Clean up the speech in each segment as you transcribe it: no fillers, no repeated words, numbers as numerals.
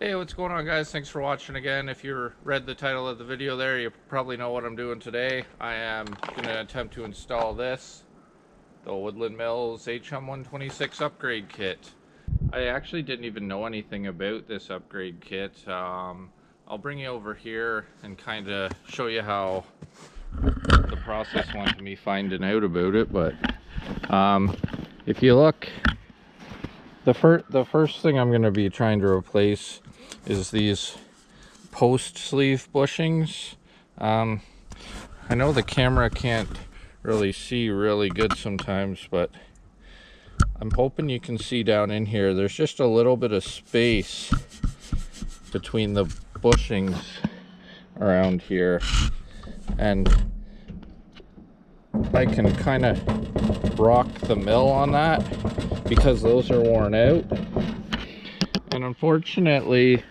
Hey, what's going on, guys? Thanks for watching again. If you read the title of the video there, you probably know what I'm doing today. I am going to attempt to install this, the Woodland Mills hm126 upgrade kit. I actually didn't even know anything about this upgrade kit. I'll bring you over here and kind of show you how the process went to me finding out about it. But if you look, the first thing I'm going to be trying to replace is these post sleeve bushings. I know the camera can't really see really good sometimes, but I'm hoping you can see down in here. There's just a little bit of space between the bushings around here, and I can kind of rock the mill on that because those are worn out. And unfortunately,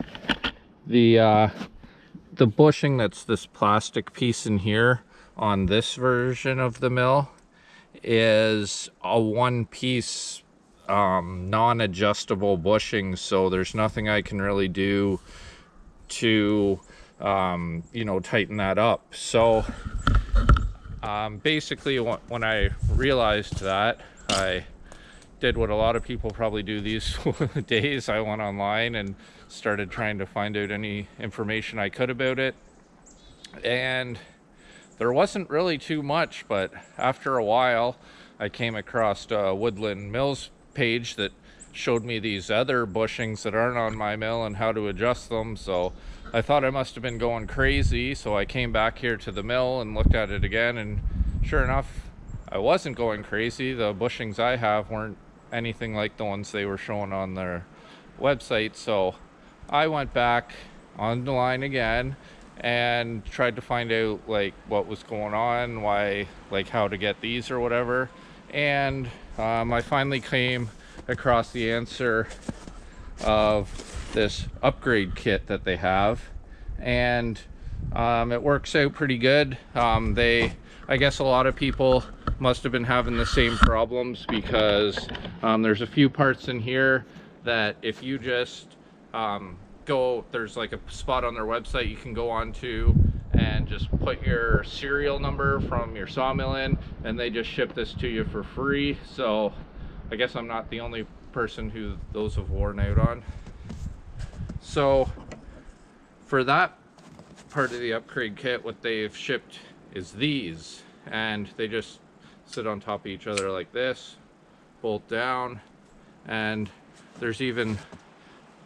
the bushing that's this plastic piece in here on this version of the mill is a one-piece non-adjustable bushing, so there's nothing I can really do to you know, tighten that up. So basically, when I realized that, I did what a lot of people probably do these days. I went online and started trying to find out any information I could about it, and there wasn't really too much. But after a while, I came across a Woodland Mills page that showed me these other bushings that aren't on my mill and how to adjust them. So I thought I must have been going crazy, so I came back here to the mill and looked at it again, and sure enough, I wasn't going crazy. The bushings I have weren't anything like the ones they were showing on their website. So I went back on the line again and tried to find out like what was going on, why, like how to get these or whatever. And I finally came across the answer of this upgrade kit that they have, and it works out pretty good. I guess a lot of people must have been having the same problems, because there's a few parts in here that if you just there's like a spot on their website you can go on to and just put your serial number from your sawmill in, and they just ship this to you for free. So I guess I'm not the only person who those have worn out on. So for that part of the upgrade kit, what they've shipped is these, and they just sit on top of each other like this, bolt down, and there's even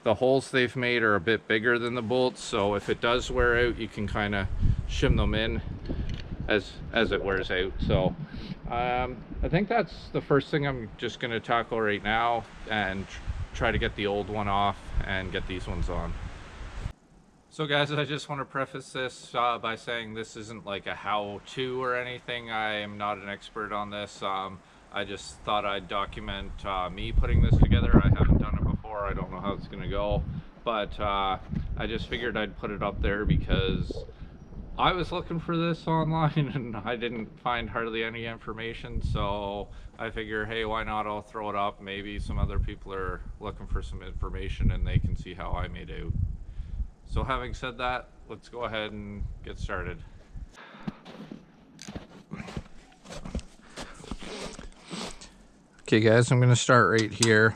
the holes they've made are a bit bigger than the bolts, so if it does wear out, you can kind of shim them in as it wears out. So I think that's the first thing I'm just going to tackle right now, and try to get the old one off and get these ones on. So guys, I just want to preface this by saying this isn't like a how-to or anything. I am not an expert on this. I just thought I'd document me putting this together. I haven't done it before. I don't know how it's going to go, but I just figured I'd put it up there because I was looking for this online and I didn't find hardly any information. So I figure, hey, why not? I'll throw it up. Maybe some other people are looking for some information and they can see how I made out. So having said that, let's go ahead and get started. Okay guys, I'm going to start right here.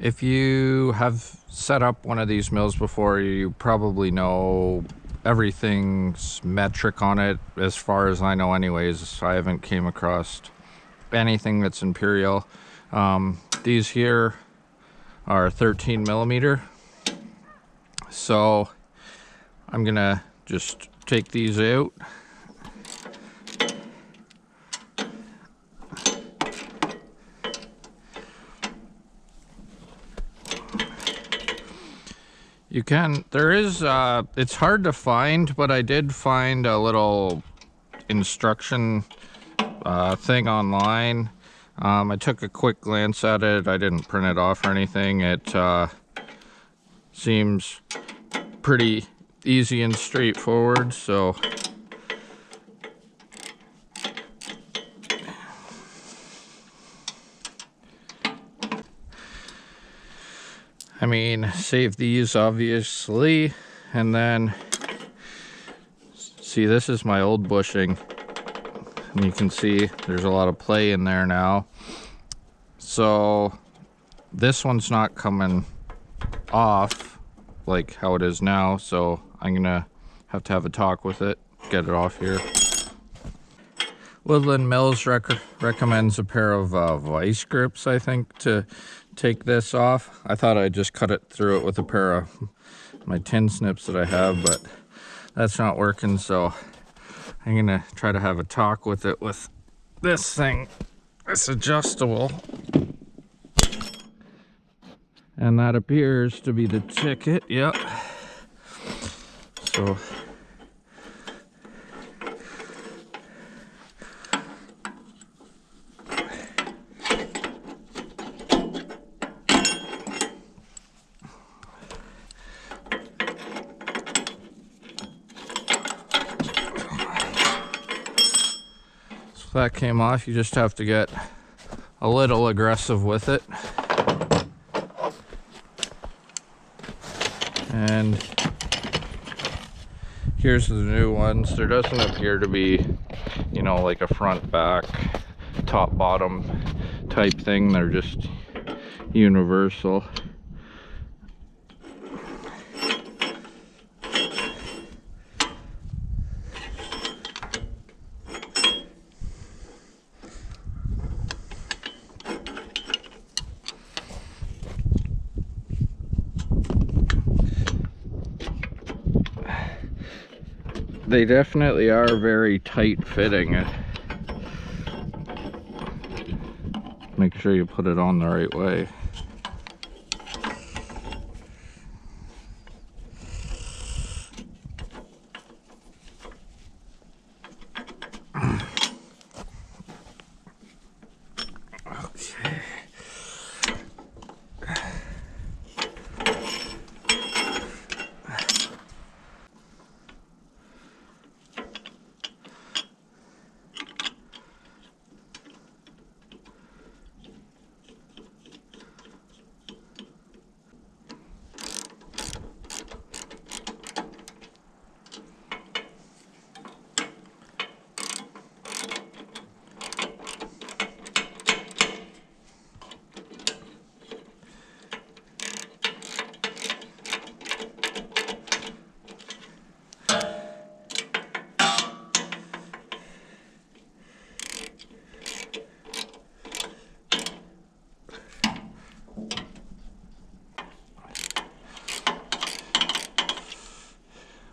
If you have set up one of these mills before, you probably know everything's metric on it, as far as I know anyways. I haven't came across anything that's imperial. These here are 13 millimeter. So I'm gonna just take these out. You can, there is, it's hard to find, but I did find a little instruction thing online. I took a quick glance at it. I didn't print it off or anything. It seems pretty easy and straightforward. So I mean, save these obviously, and then see, this is my old bushing, and you can see there's a lot of play in there now. So this one's not coming off like how it is now, so I'm gonna have to have a talk with it, get it off here. Woodland Mills recommends a pair of vice grips, I think, to take this off. I thought I'd just cut it through it with a pair of my tin snips that I have, but that's not working, so I'm gonna try to have a talk with it with this thing. It's adjustable. And that appears to be the ticket, yep. So that came off. You just have to get a little aggressive with it. And here's the new ones. There doesn't appear to be, you know, like a front, back, top, bottom type thing. They're just universal. They definitely are very tight fitting. Make sure you put it on the right way. Okay.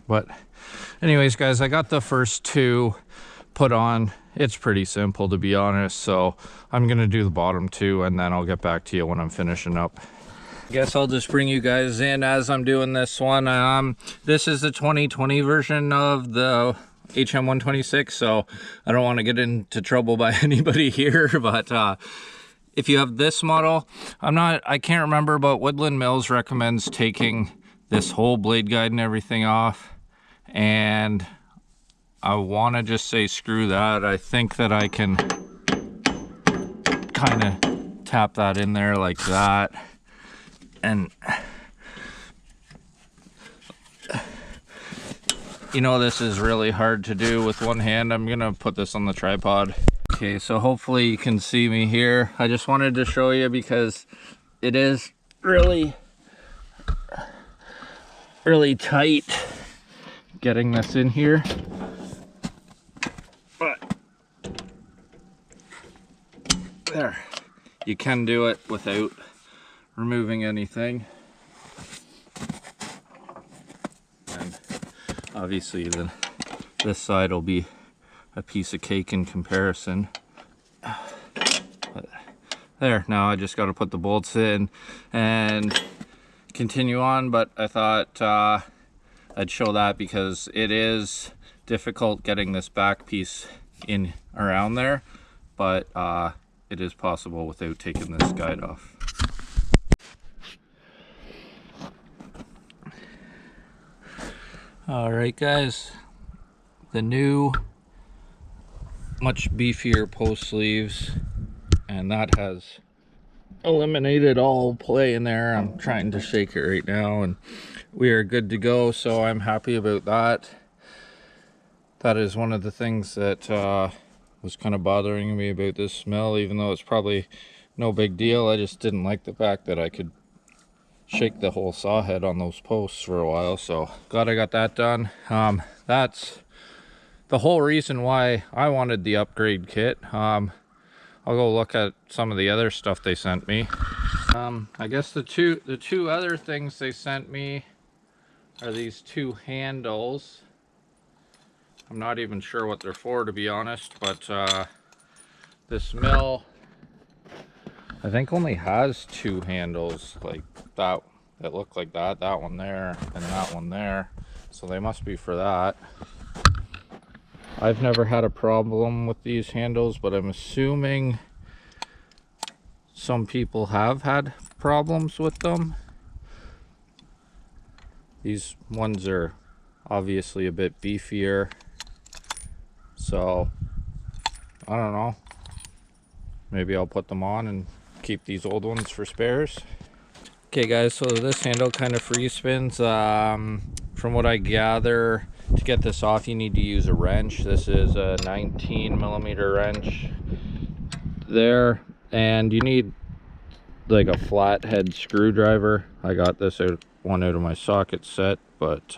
But anyways, guys, I got the first two put on. It's pretty simple, to be honest, so I'm gonna do the bottom two and then I'll get back to you when I'm finishing up. I guess I'll just bring you guys in as I'm doing this one. This is the 2020 version of the hm126, so I don't want to get into trouble by anybody here, but if you have this model, I can't remember, but Woodland Mills recommends taking this whole blade guide and everything off, and I want to just say screw that. I think that I can kind of tap that in there like that, and you know, this is really hard to do with one hand. I'm gonna put this on the tripod. Okay, so hopefully you can see me here. I just wanted to show you because it is really tight getting this in here, but there, you can do it without removing anything. And obviously then this side will be a piece of cake in comparison. But there, now I just got to put the bolts in and continue on, but I thought I'd show that because it is difficult getting this back piece in around there, but it is possible without taking this guide off. All right, guys, the new much beefier post sleeves, and that has eliminated all play in there. I'm trying to shake it right now, and we are good to go, so I'm happy about that. That is one of the things that was kind of bothering me about this smell, even though it's probably no big deal. I just didn't like the fact that I could shake the whole saw head on those posts for a while, so glad I got that done. That's the whole reason why I wanted the upgrade kit. I'll go look at some of the other stuff they sent me. I guess the two other things they sent me are these two handles. I'm not even sure what they're for, to be honest, but this mill I think only has two handles like that look like that one there and that one there, so they must be for that. I've never had a problem with these handles, but I'm assuming some people have had problems with them. These ones are obviously a bit beefier, so I don't know, maybe I'll put them on and keep these old ones for spares. Okay guys, so this handle kind of free spins. From what I gather, to get this off you need to use a wrench. This is a 19mm wrench there, and you need like a flathead screwdriver. I got this one out of my socket set, but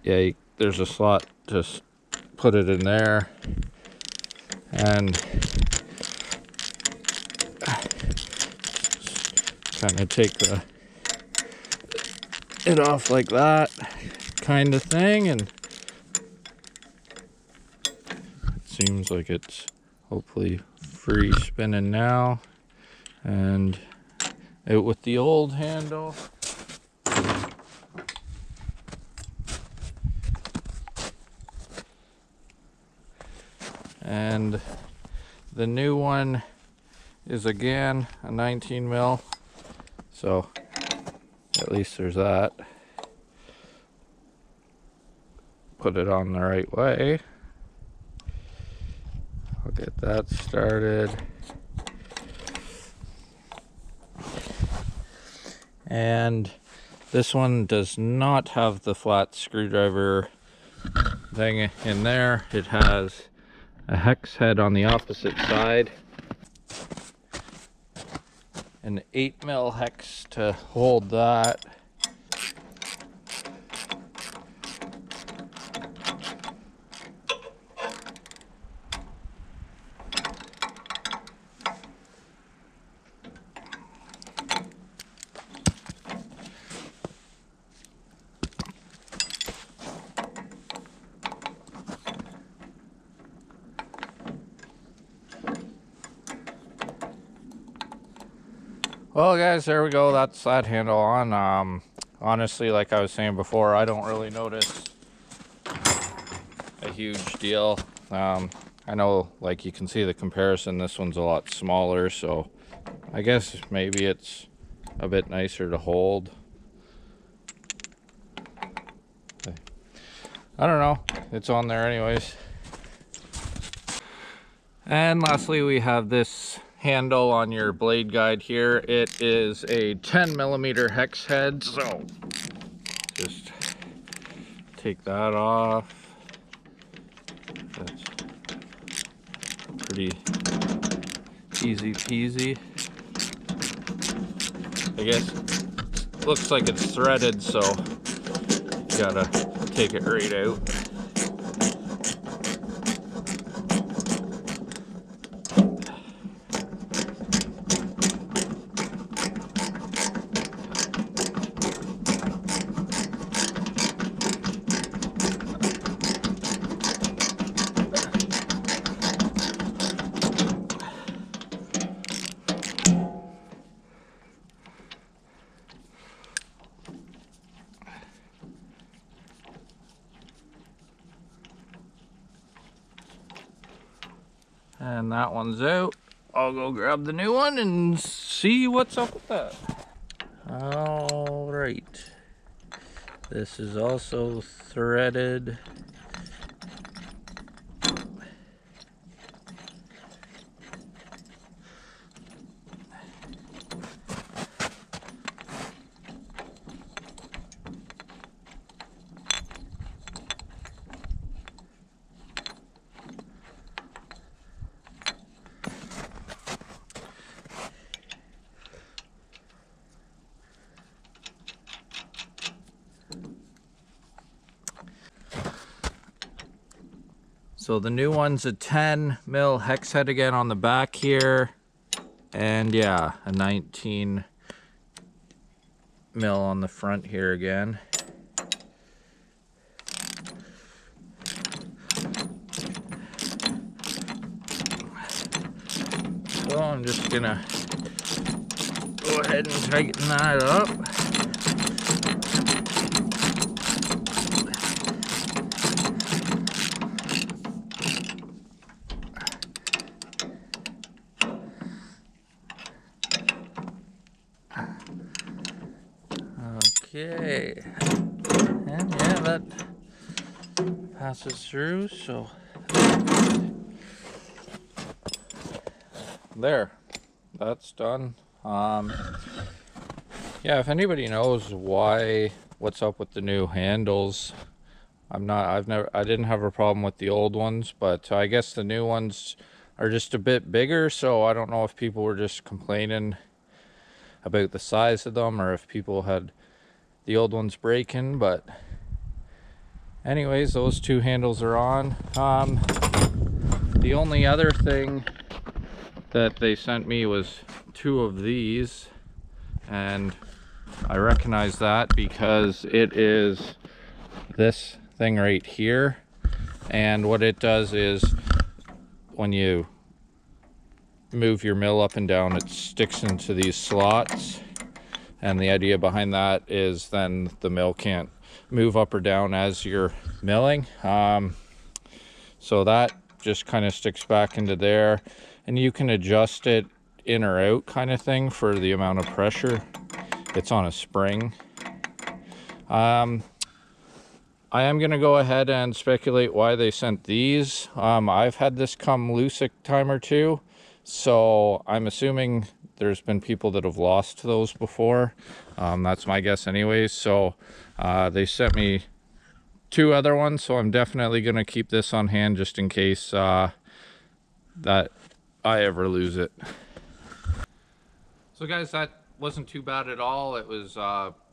yeah, there's a slot to put it in there, and kind of take it off like that kind of thing, and it seems like it's hopefully free spinning now. And out with the old handle. And the new one is again a 19mm, so at least there's that. Put it on the right way. I'll get that started. And this one does not have the flat screwdriver thing in there. It has a hex head on the opposite side, an 8mm hex to hold that. Well guys, there we go. That's that handle on. Honestly, like I was saying before, I don't really notice a huge deal. I know, like you can see the comparison, this one's a lot smaller, so I guess maybe it's a bit nicer to hold. I don't know, it's on there anyways. And lastly, we have this handle on your blade guide here. It is a 10mm hex head, so just take that off. That's pretty easy peasy. I guess looks like it's threaded, so you gotta take it right out. And that one's out. I'll go grab the new one and see what's up with that. All right. This is also threaded. So the new one's a 10 mil hex head again on the back here, and yeah, a 19 mil on the front here again. So I'm just gonna go ahead and tighten that up. Okay, and yeah, that passes through, so there, that's done. Yeah, if anybody knows what's up with the new handles, I didn't have a problem with the old ones, but I guess the new ones are just a bit bigger, so I don't know if people were just complaining about the size of them or if people had the old ones breaking. But anyways, those two handles are on. The only other thing that they sent me was two of these, and I recognize that because it is this thing right here, and what it does is when you move your mill up and down, it sticks into these slots, and the idea behind that is then the mill can't move up or down as you're milling. So that just kind of sticks back into there, and you can adjust it in or out kind of thing for the amount of pressure. It's on a spring. I am going to go ahead and speculate why they sent these. I've had this come loose a time or two, so I'm assuming there's been people that have lost those before. That's my guess anyways. So they sent me two other ones, so I'm definitely going to keep this on hand just in case that I ever lose it. So guys, that wasn't too bad at all. It was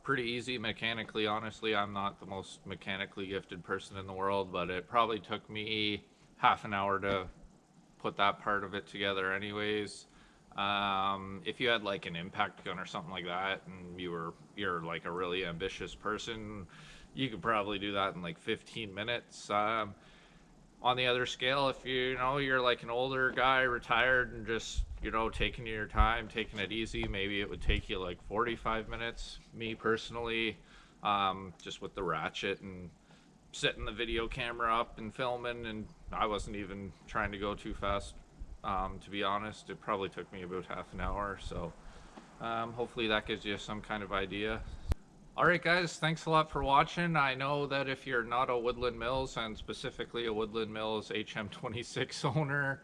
pretty easy mechanically. Honestly, I'm not the most mechanically gifted person in the world, but it probably took me half an hour to put that part of it together anyways. If you had like an impact gun or something like that and you're like a really ambitious person, you could probably do that in like 15 minutes. On the other scale, if you're like an older guy, retired, and just taking your time, taking it easy, maybe it would take you like 45 minutes. Me personally, just with the ratchet and setting the video camera up and filming, and I wasn't even trying to go too fast, to be honest. It probably took me about half an hour. So hopefully that gives you some kind of idea. Alright guys, thanks a lot for watching. I know that if you're not a Woodland Mills, and specifically a Woodland Mills hm126 owner,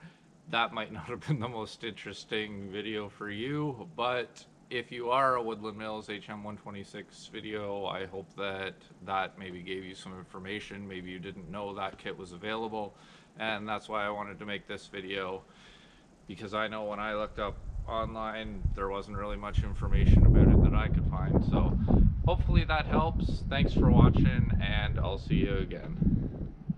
that might not have been the most interesting video for you, but if you are a Woodland Mills hm126 video, I hope that maybe gave you some information. Maybe you didn't know that kit was available, and that's why I wanted to make this video, because I know when I looked up online there wasn't really much information about it that I could find. So hopefully that helps. Thanks for watching, and I'll see you again.